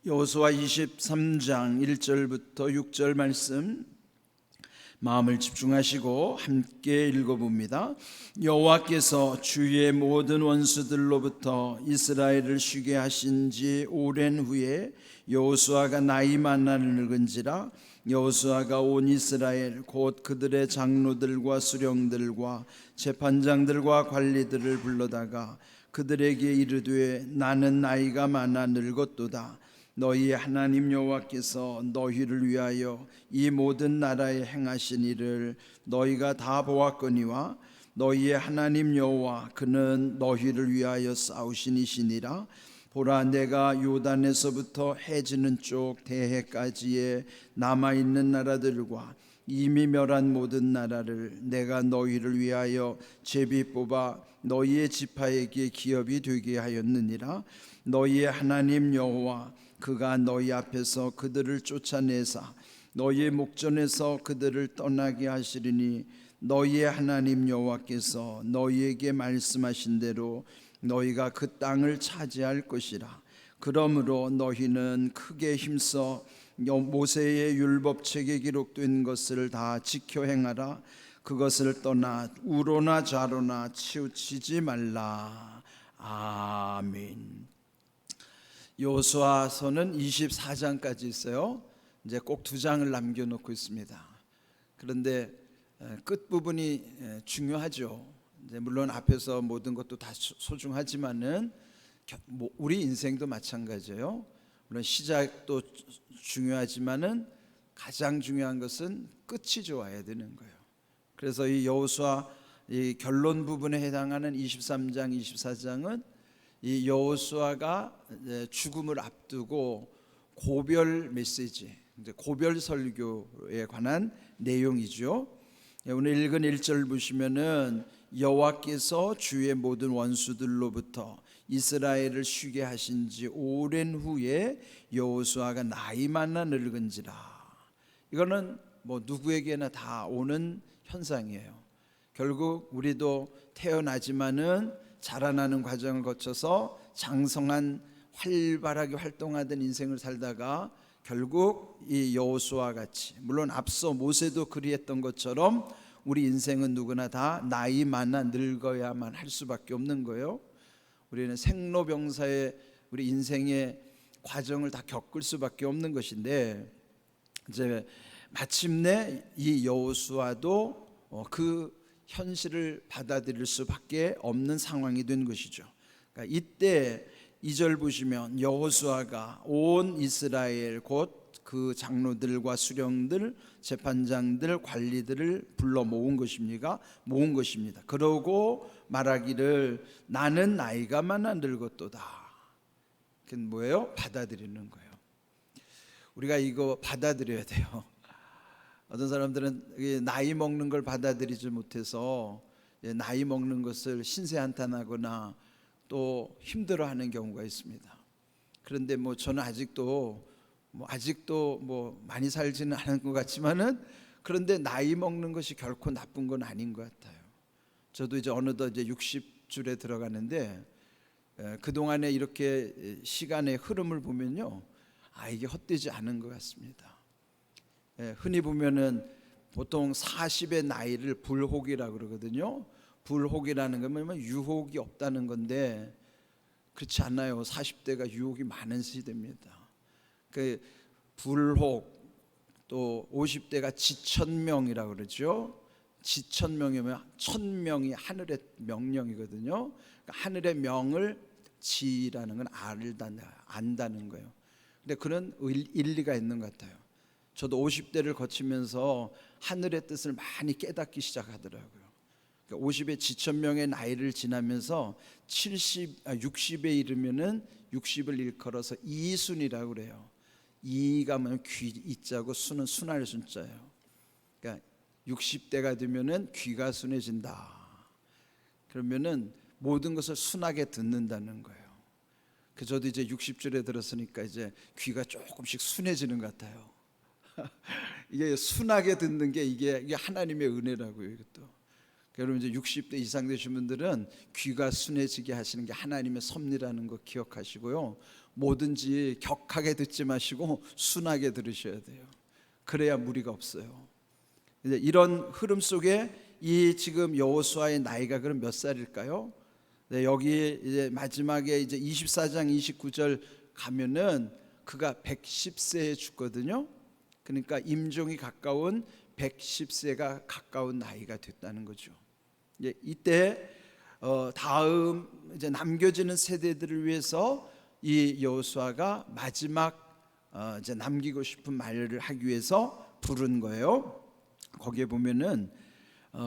여호수아 23장 1절부터 6절 말씀 마음을 집중하시고 함께 읽어봅니다. 여호와께서 주의 모든 원수들로부터 이스라엘을 쉬게 하신 지 오랜 후에 여호수아가 나이 많아 늙은지라 여호수아가 온 이스라엘 곧 그들의 장로들과 수령들과 재판장들과 관리들을 불러다가 그들에게 이르되 나는 나이가 많아 늙었도다. 너희의 하나님 여호와께서 너희를 위하여 이 모든 나라에 행하신 일을 너희가 다 보았거니와 너희의 하나님 여호와 그는 너희를 위하여 싸우신 이시니라. 보라, 내가 요단에서부터 해지는 쪽 대해까지의 남아있는 나라들과 이미 멸한 모든 나라를 내가 너희를 위하여 제비 뽑아 너희의 지파에게 기업이 되게 하였느니라. 너희의 하나님 여호와 그가 너희 앞에서 그들을 쫓아내사 너희의 목전에서 그들을 떠나게 하시리니 너희의 하나님 여호와께서 너희에게 말씀하신 대로 너희가 그 땅을 차지할 것이라. 그러므로 너희는 크게 힘써 모세의 율법책에 기록된 것을 다 지켜 행하라. 그것을 떠나 우로나 좌로나 치우치지 말라. 아멘. 여호수아서는 24장까지 있어요. 이제 꼭 2장을 남겨놓고 있습니다. 그런데 끝부분이 중요하죠. 이제 물론 앞에서 모든 것도 다 소중하지만은 우리 인생도 마찬가지예요. 물론 시작도 중요하지만은 가장 중요한 것은 끝이 좋아야 되는 거예요. 그래서 이 여호수아 이 결론 부분에 해당하는 23장, 24장은 이 여호수아가 죽음을 앞두고 고별 메시지, 고별 설교에 관한 내용이죠. 오늘 읽은 1절 보시면은 여호와께서 주의 모든 원수들로부터 이스라엘을 쉬게 하신 지 오랜 후에 여호수아가 나이 많아 늙은지라. 이거는 뭐 누구에게나 다 오는 현상이에요. 결국 우리도 태어나지만은 자라나는 과정을 거쳐서 장성한 활발하게 활동하던 인생을 살다가 결국 이 여호수아 같이, 물론 앞서 모세도 그리했던 것처럼 우리 인생은 누구나 다 나이 많아 늙어야만 할 수밖에 없는 거예요. 우리는 생로병사의 우리 인생의 과정을 다 겪을 수밖에 없는 것인데, 이제 마침내 이 여호수아도 그 현실을 받아들일 수밖에 없는 상황이 된 것이죠. 그러니까 이때 2절 보시면 여호수아가 온 이스라엘 곧 그 장로들과 수령들, 재판장들, 관리들을 불러 모은 것입니다. 그러고 말하기를 나는 나이가 많아 늙었도다. 그건 뭐예요? 받아들이는 거예요. 우리가 이거 받아들여야 돼요. 어떤 사람들은 나이 먹는 걸 받아들이지 못해서 나이 먹는 것을 신세한탄하거나 또 힘들어하는 경우가 있습니다. 그런데 뭐 저는 아직도 많이 살지는 않은 것 같지만은, 그런데 나이 먹는 것이 결코 나쁜 건 아닌 것 같아요. 저도 이제 어느덧 이제 60줄에 들어가는데 그 동안에 이렇게 시간의 흐름을 보면요, 이게 헛되지 않은 것 같습니다. 흔히 보면은 보통 40의 나이를 불혹이라고 그러거든요. 불혹이라는 건 뭐냐면 유혹이 없다는 건데, 그렇지 않아요. 40대가 유혹이 많은 시대입니다. 그 불혹, 또 50대가 지천명이라고 그러죠. 지천명이면 1000명이 하늘의 명령이거든요. 그러니까 하늘의 명을 지라는 건 안다는 거예요. 근데 그런 일리가 있는 것 같아요. 저도 50대를 거치면서 하늘의 뜻을 많이 깨닫기 시작하더라고요. 그러니까 50의 지천명의 나이를 지나면서 60에 이르면은 60을 일컬어서 이순이라고 그래요. 이가 뭐냐면 귀 이자고 순은 순할 순자예요. 그러니까 60대가 되면은 귀가 순해진다. 그러면은 모든 것을 순하게 듣는다는 거예요. 저도 이제 60줄에 들었으니까 이제 귀가 조금씩 순해지는 것 같아요. 이게 순하게 듣는 게 이게 하나님의 은혜라고요. 이것도 여러분 이제 60대 이상 되신 분들은 귀가 순해지게 하시는 게 하나님의 섭리라는 거 기억하시고요. 뭐든지 격하게 듣지 마시고 순하게 들으셔야 돼요. 그래야 무리가 없어요. 이제 이런 흐름 속에 이 지금 여호수아의 나이가 그럼 몇 살일까요? 네, 여기 이제 마지막에 이제 24장 29절 가면은 그가 110세에 죽거든요. 그러니까 임종이 가까운 110세가 가까운 나이가 됐다는 거죠. 이때 다음 이제 남겨지는 세대들을 위해서 이 여호수아가 마지막 이제 남기고 싶은 말을 하기 위해서 부른 거예요. 거기에 보면은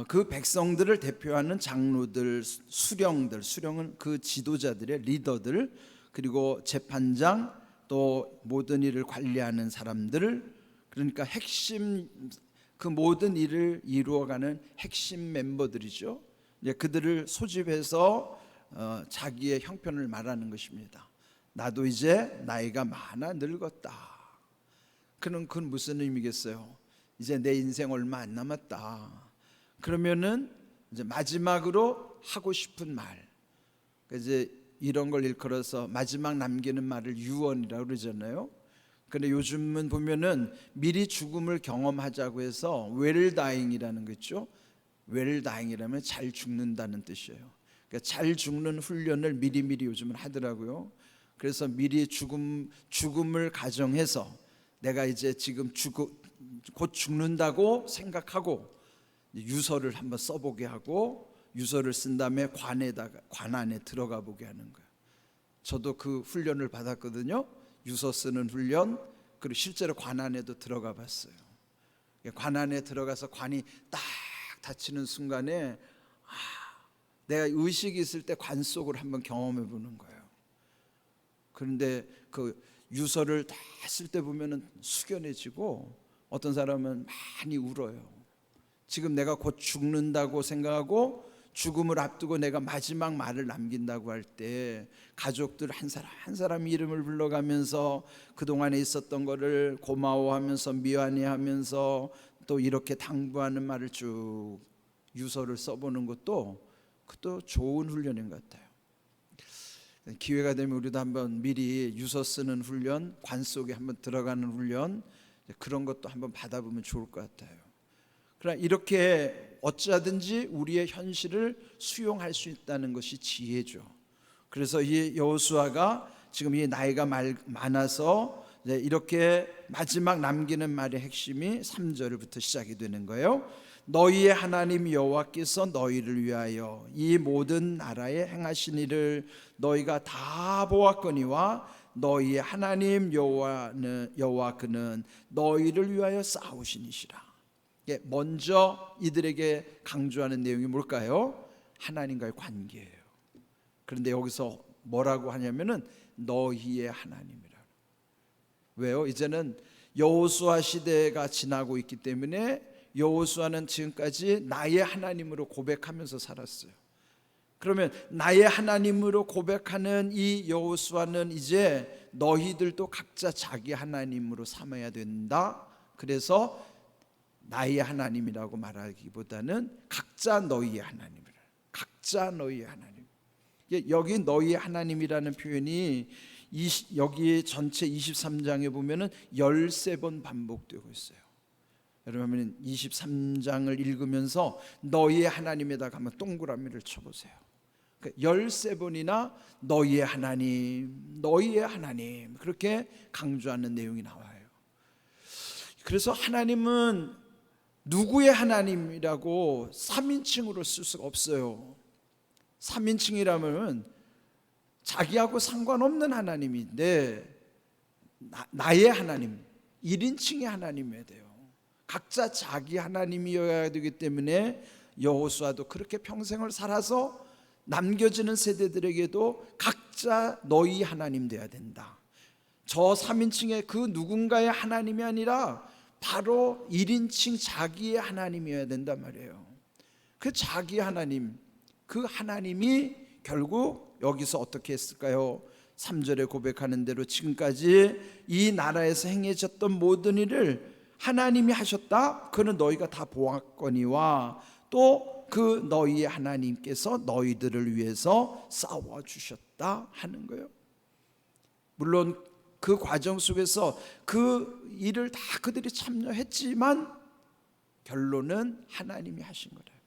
그 백성들을 대표하는 장로들, 수령은 그 지도자들의 리더들, 그리고 재판장, 또 모든 일을 관리하는 사람들, 그러니까 핵심, 그 모든 일을 이루어가는 핵심 멤버들이죠. 그들을 소집해서 자기의 형편을 말하는 것입니다. 나도 이제 나이가 많아 늙었다. 그건 무슨 의미겠어요? 이제 내 인생 얼마 안 남았다. 그러면은 이제 마지막으로 하고 싶은 말, 이제 이런 걸 일컬어서 마지막 남기는 말을 유언이라고 그러잖아요. 근데 요즘은 보면은 미리 죽음을 경험하자고 해서 웰다잉이라는 거 있죠. 웰다잉이라면 잘 죽는다는 뜻이에요. 그러니까 잘 죽는 훈련을 미리미리 요즘은 하더라고요. 그래서 미리 죽음을 가정해서 내가 이제 지금 곧 죽는다고 생각하고 유서를 한번 써보게 하고, 유서를 쓴 다음에 관 안에 들어가 보게 하는 거예요. 저도 그 훈련을 받았거든요. 유서 쓰는 훈련. 그리고 실제로 관 안에도 들어가 봤어요. 관 안에 들어가서 관이 딱 닫히는 순간에 내가 의식이 있을 때 관 속을 한번 경험해 보는 거예요. 그런데 그 유서를 다 쓸 때 보면은 숙연해지고 어떤 사람은 많이 울어요. 지금 내가 곧 죽는다고 생각하고 죽음을 앞두고 내가 마지막 말을 남긴다고 할 때 가족들 한 사람 한 사람 이름을 불러가면서 그동안에 있었던 거를 고마워하면서 미안해하면서 또 이렇게 당부하는 말을 쭉 유서를 써보는 것도 그것도 좋은 훈련인 것 같아요. 기회가 되면 우리도 한번 미리 유서 쓰는 훈련, 관 속에 한번 들어가는 훈련, 그런 것도 한번 받아보면 좋을 것 같아요. 그러나 이렇게 어찌하든지 우리의 현실을 수용할 수 있다는 것이 지혜죠. 그래서 이 여호수아가 지금 이 나이가 많아서 이렇게 마지막 남기는 말의 핵심이 3절부터 시작이 되는 거예요. 너희의 하나님 여호와께서 너희를 위하여 이 모든 나라에 행하신 일을 너희가 다 보았거니와 너희의 하나님 여호와 그는 너희를 위하여 싸우시니시라. 먼저 이들에게 강조하는 내용이 뭘까요? 하나님과의 관계예요. 그런데 여기서 뭐라고 하냐면은 너희의 하나님이라. 왜요? 이제는 여호수아 시대가 지나고 있기 때문에 여호수아는 지금까지 나의 하나님으로 고백하면서 살았어요. 그러면 나의 하나님으로 고백하는 이 여호수아는 이제 너희들도 각자 자기 하나님으로 삼아야 된다. 그래서 나의 하나님이라고 말하기보다는 각자 너희의 하나님이라. 각자 너희의 하나님. 여기 너희의 하나님이라는 표현이 여기 전체 23장에 보면은 13번 반복되고 있어요. 여러분 23장을 읽으면서 너희의 하나님에다가 한번 동그라미를 쳐보세요. 13번이나 너희의 하나님, 너희의 하나님 그렇게 강조하는 내용이 나와요. 그래서 하나님은 누구의 하나님이라고 3인칭으로 쓸 수가 없어요. 3인칭이라면 자기하고 상관없는 하나님인데 나의 하나님 1인칭의 하나님이어야 돼요. 각자 자기 하나님이어야 되기 때문에 여호수아도 그렇게 평생을 살아서 남겨지는 세대들에게도 각자 너희 하나님 되어야 된다. 저 3인칭의 그 누군가의 하나님이 아니라 바로 1인칭 자기의 하나님이어야 된단 말이에요. 그 자기 하나님, 그 하나님이 결국 여기서 어떻게 했을까요? 3절에 고백하는 대로 지금까지 이 나라에서 행해졌던 모든 일을 하나님이 하셨다. 그는 너희가 다 보았거니와 또 그 너희의 하나님께서 너희들을 위해서 싸워주셨다 하는 거예요. 물론 그 과정 속에서 그 일을 다 그들이 참여했지만 결론은 하나님이 하신 거래요.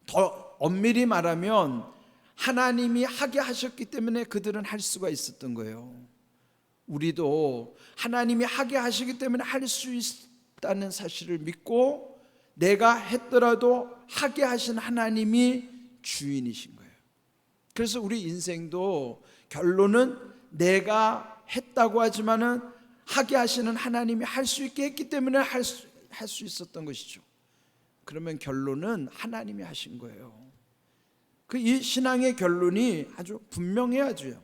더 엄밀히 말하면 하나님이 하게 하셨기 때문에 그들은 할 수가 있었던 거예요. 우리도 하나님이 하게 하시기 때문에 할 수 있다는 사실을 믿고 내가 했더라도 하게 하신 하나님이 주인이신 거예요. 그래서 우리 인생도 결론은 내가 했다고 하지만은 하게 하시는 하나님이 할 수 있게 했기 때문에 할 수 있었던 것이죠. 그러면 결론은 하나님이 하신 거예요. 이 신앙의 결론이 아주 분명해야죠.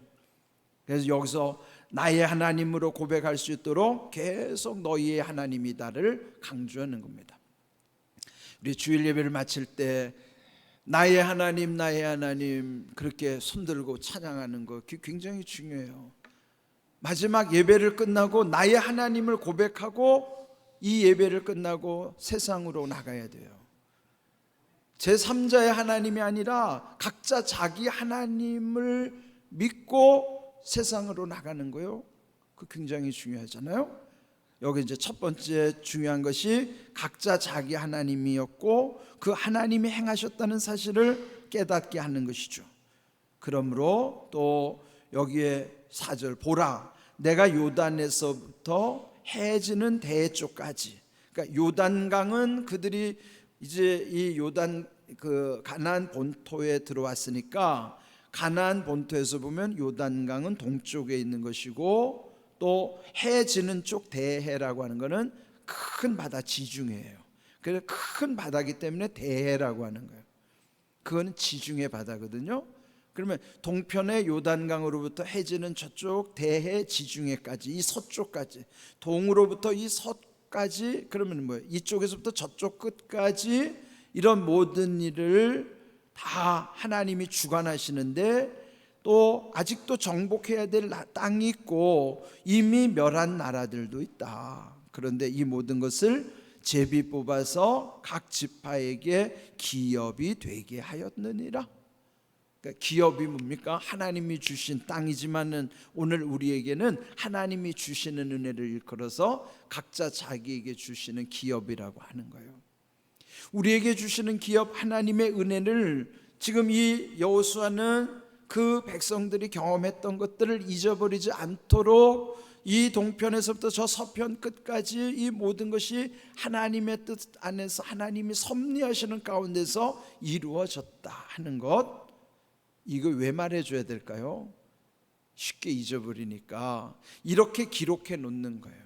그래서 여기서 나의 하나님으로 고백할 수 있도록 계속 너희의 하나님이다를 강조하는 겁니다. 우리 주일 예배를 마칠 때 나의 하나님 나의 하나님 그렇게 손들고 찬양하는 거 굉장히 중요해요. 마지막 예배를 끝나고 나의 하나님을 고백하고 이 예배를 끝나고 세상으로 나가야 돼요. 제3자의 하나님이 아니라 각자 자기 하나님을 믿고 세상으로 나가는 거요. 그 굉장히 중요하잖아요. 여기 이제 첫 번째 중요한 것이 각자 자기 하나님이었고 그 하나님이 행하셨다는 사실을 깨닫게 하는 것이죠. 그러므로 또 여기에 4절 보라 내가 요단에서부터 해지는 대해쪽까지, 그러니까 요단강은 그들이 이제 이 요단 그 가나안 본토에 들어왔으니까 가나안 본토에서 보면 요단강은 동쪽에 있는 것이고 또 해지는 쪽 대해라고 하는 것은 큰 바다 지중해예요. 그래서 큰 바다이기 때문에 대해라고 하는 거예요. 그거는 지중해 바다거든요. 그러면 동편의 요단강으로부터 해지는 저쪽 대해 지중해까지 이 서쪽까지 동으로부터 이 서까지 그러면 뭐예요? 이쪽에서부터 저쪽 끝까지 이런 모든 일을 다 하나님이 주관하시는데 또 아직도 정복해야 될 땅이 있고 이미 멸한 나라들도 있다. 그런데 이 모든 것을 제비 뽑아서 각 지파에게 기업이 되게 하였느니라. 그러니까 기업이 뭡니까? 하나님이 주신 땅이지만은 오늘 우리에게는 하나님이 주시는 은혜를 일컬어서 각자 자기에게 주시는 기업이라고 하는 거예요. 우리에게 주시는 기업 하나님의 은혜를 지금 이 여호수아는 그 백성들이 경험했던 것들을 잊어버리지 않도록 이 동편에서부터 저 서편 끝까지 이 모든 것이 하나님의 뜻 안에서 하나님이 섭리하시는 가운데서 이루어졌다 하는 것, 이거 왜 말해줘야 될까요? 쉽게 잊어버리니까 이렇게 기록해 놓는 거예요.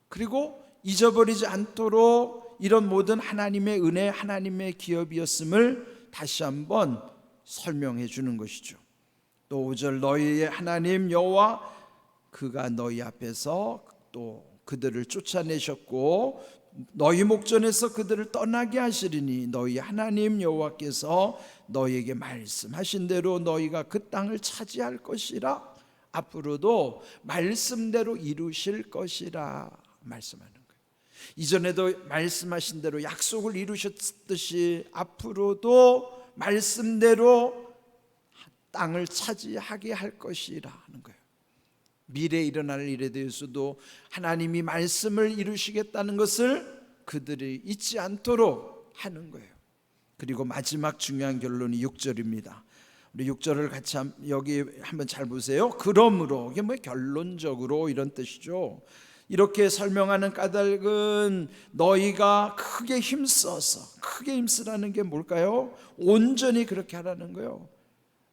그리고 잊어버리지 않도록 이런 모든 하나님의 은혜, 하나님의 기업이었음을 다시 한번 설명해 주는 것이죠. 또 5절 너희의 하나님 여호와 그가 너희 앞에서 또 그들을 쫓아내셨고 너희 목전에서 그들을 떠나게 하시리니 너희 하나님 여호와께서 너희에게 말씀하신 대로 너희가 그 땅을 차지할 것이라. 앞으로도 말씀대로 이루실 것이라 말씀하는 거예요. 이전에도 말씀하신 대로 약속을 이루셨듯이 앞으로도 말씀대로 땅을 차지하게 할 것이라 하는 거예요. 미래에 일어날 일에 대해서도 하나님이 말씀을 이루시겠다는 것을 그들이 잊지 않도록 하는 거예요. 그리고 마지막 중요한 결론이 6절입니다. 우리 6절을 같이 여기 한번 잘 보세요. 그러므로 이게 뭐 결론적으로 이런 뜻이죠. 이렇게 설명하는 까닭은 너희가 크게 힘쓰라는 게 뭘까요? 온전히 그렇게 하라는 거예요.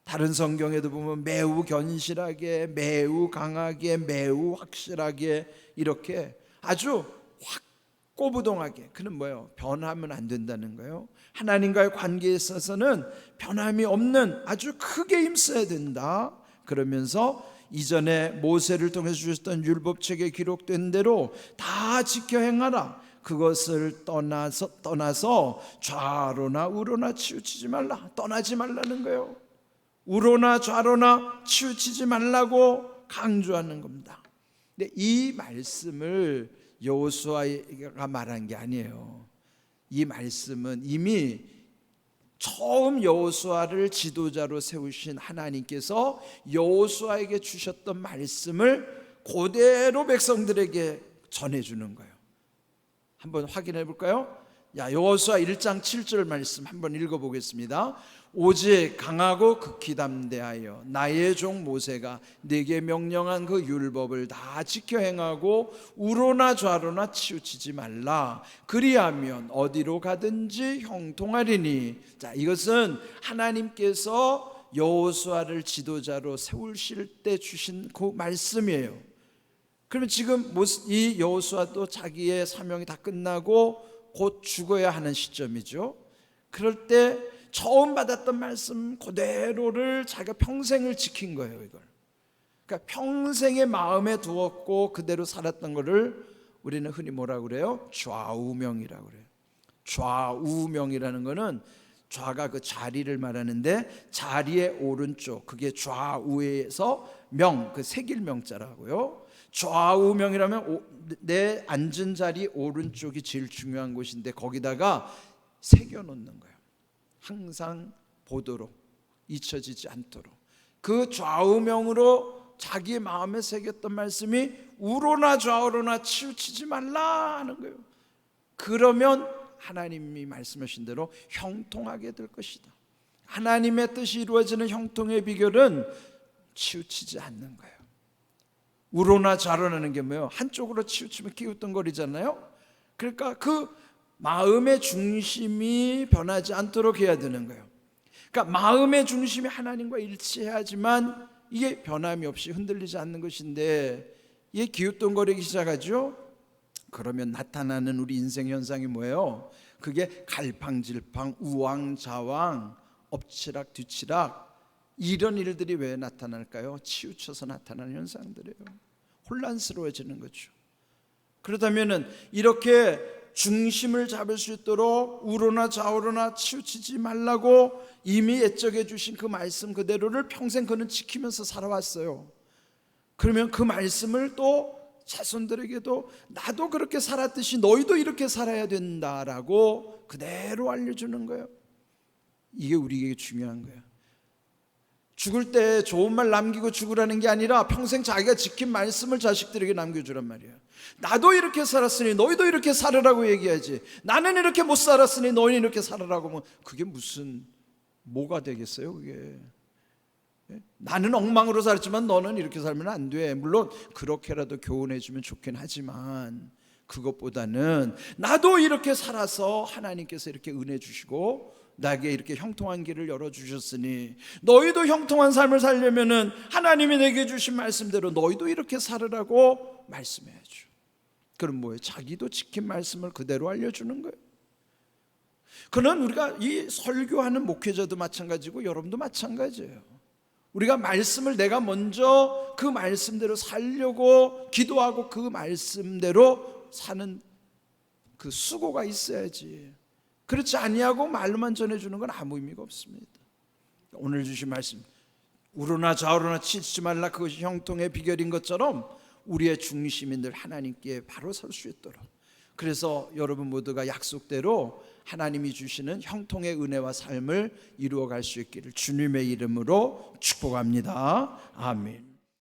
다른 성경에도 보면 매우 견실하게, 매우 강하게, 매우 확실하게 이렇게 아주 확고부동하게. 그는 뭐예요? 변하면 안 된다는 거예요. 하나님과의 관계에 있어서는 변함이 없는 아주 크게 힘써야 된다. 그러면서 이전에 모세를 통해서 주셨던 율법책에 기록된 대로 다 지켜 행하라. 그것을 떠나서 좌로나 우로나 치우치지 말라. 떠나지 말라는 거예요. 우로나 좌로나 치우치지 말라고 강조하는 겁니다. 근데 이 말씀을 여호수아가 말한 게 아니에요. 이 말씀은 이미 처음 여호수아를 지도자로 세우신 하나님께서 여호수아에게 주셨던 말씀을 그대로 백성들에게 전해주는 거예요. 한번 확인해 볼까요? 여호수아 1장 7절 말씀 한번 읽어보겠습니다. 오직 강하고 극히 담대하여 나의 종 모세가 네게 명령한 그 율법을 다 지켜 행하고 우로나 좌로나 치우치지 말라. 그리하면 어디로 가든지 형통하리니. 이것은 하나님께서 여호수아를 지도자로 세우실 때 주신 그 말씀이에요. 그러면 지금 이 여호수아도 자기의 사명이 다 끝나고 곧 죽어야 하는 시점이죠. 그럴 때 처음 받았던 말씀 그대로를 자기가 평생을 지킨 거예요. 이걸 그러니까 평생의 마음에 두었고 그대로 살았던 거를 우리는 흔히 뭐라고 그래요? 좌우명이라고 그래요. 좌우명이라는 거는 좌가 그 자리를 말하는데 자리의 오른쪽, 그게 좌우에서 명, 그 새길 명자라고요. 좌우명이라면 내 앉은 자리 오른쪽이 제일 중요한 곳인데 거기다가 새겨놓는 거예요. 항상 보도록, 잊혀지지 않도록. 그 좌우명으로 자기의 마음에 새겼던 말씀이 우로나 좌우로나 치우치지 말라 하는 거예요. 그러면 하나님이 말씀하신 대로 형통하게 될 것이다. 하나님의 뜻이 이루어지는 형통의 비결은 치우치지 않는 거예요. 우로나 좌로라는 게 뭐예요? 한쪽으로 치우치면 기웃뚱거리잖아요. 그러니까 그 마음의 중심이 변하지 않도록 해야 되는 거예요. 그러니까 마음의 중심이 하나님과 일치해야지만 이게 변함이 없이 흔들리지 않는 것인데 이게 기웃뚱거리기 시작하죠. 그러면 나타나는 우리 인생 현상이 뭐예요? 그게 갈팡질팡, 우왕좌왕, 엎치락 뒤치락, 이런 일들이 왜 나타날까요? 치우쳐서 나타나는 현상들이에요. 혼란스러워지는 거죠. 그렇다면 이렇게 중심을 잡을 수 있도록 우로나 좌우로나 치우치지 말라고 이미 애적해 주신 그 말씀 그대로를 평생 그는 지키면서 살아왔어요. 그러면 그 말씀을 또 자손들에게도 나도 그렇게 살았듯이 너희도 이렇게 살아야 된다라고 그대로 알려주는 거예요. 이게 우리에게 중요한 거예요. 죽을 때 좋은 말 남기고 죽으라는 게 아니라 평생 자기가 지킨 말씀을 자식들에게 남겨주란 말이에요. 나도 이렇게 살았으니 너희도 이렇게 살으라고 얘기하지. 나는 이렇게 못 살았으니 너희는 이렇게 살으라고 하면 그게 무슨 뭐가 되겠어요 그게. 나는 엉망으로 살았지만 너는 이렇게 살면 안 돼. 물론 그렇게라도 교훈해 주면 좋긴 하지만 그것보다는 나도 이렇게 살아서 하나님께서 이렇게 은혜 주시고 나에게 이렇게 형통한 길을 열어주셨으니 너희도 형통한 삶을 살려면은 하나님이 내게 주신 말씀대로 너희도 이렇게 살으라고 말씀해야죠. 그럼 뭐예요? 자기도 지킨 말씀을 그대로 알려주는 거예요. 그는 우리가 이 설교하는 목회자도 마찬가지고 여러분도 마찬가지예요. 우리가 말씀을 내가 먼저 그 말씀대로 살려고 기도하고 그 말씀대로 사는 그 수고가 있어야지. 그렇지 아니하고 말로만 전해주는 건 아무 의미가 없습니다. 오늘 주신 말씀 우로나 좌우로나 치우치지 말라, 그것이 형통의 비결인 것처럼 우리의 중심인 늘 하나님께 바로 설 수 있도록, 그래서 여러분 모두가 약속대로 하나님이 주시는 형통의 은혜와 삶을 이루어갈 수 있기를 주님의 이름으로 축복합니다. 아멘.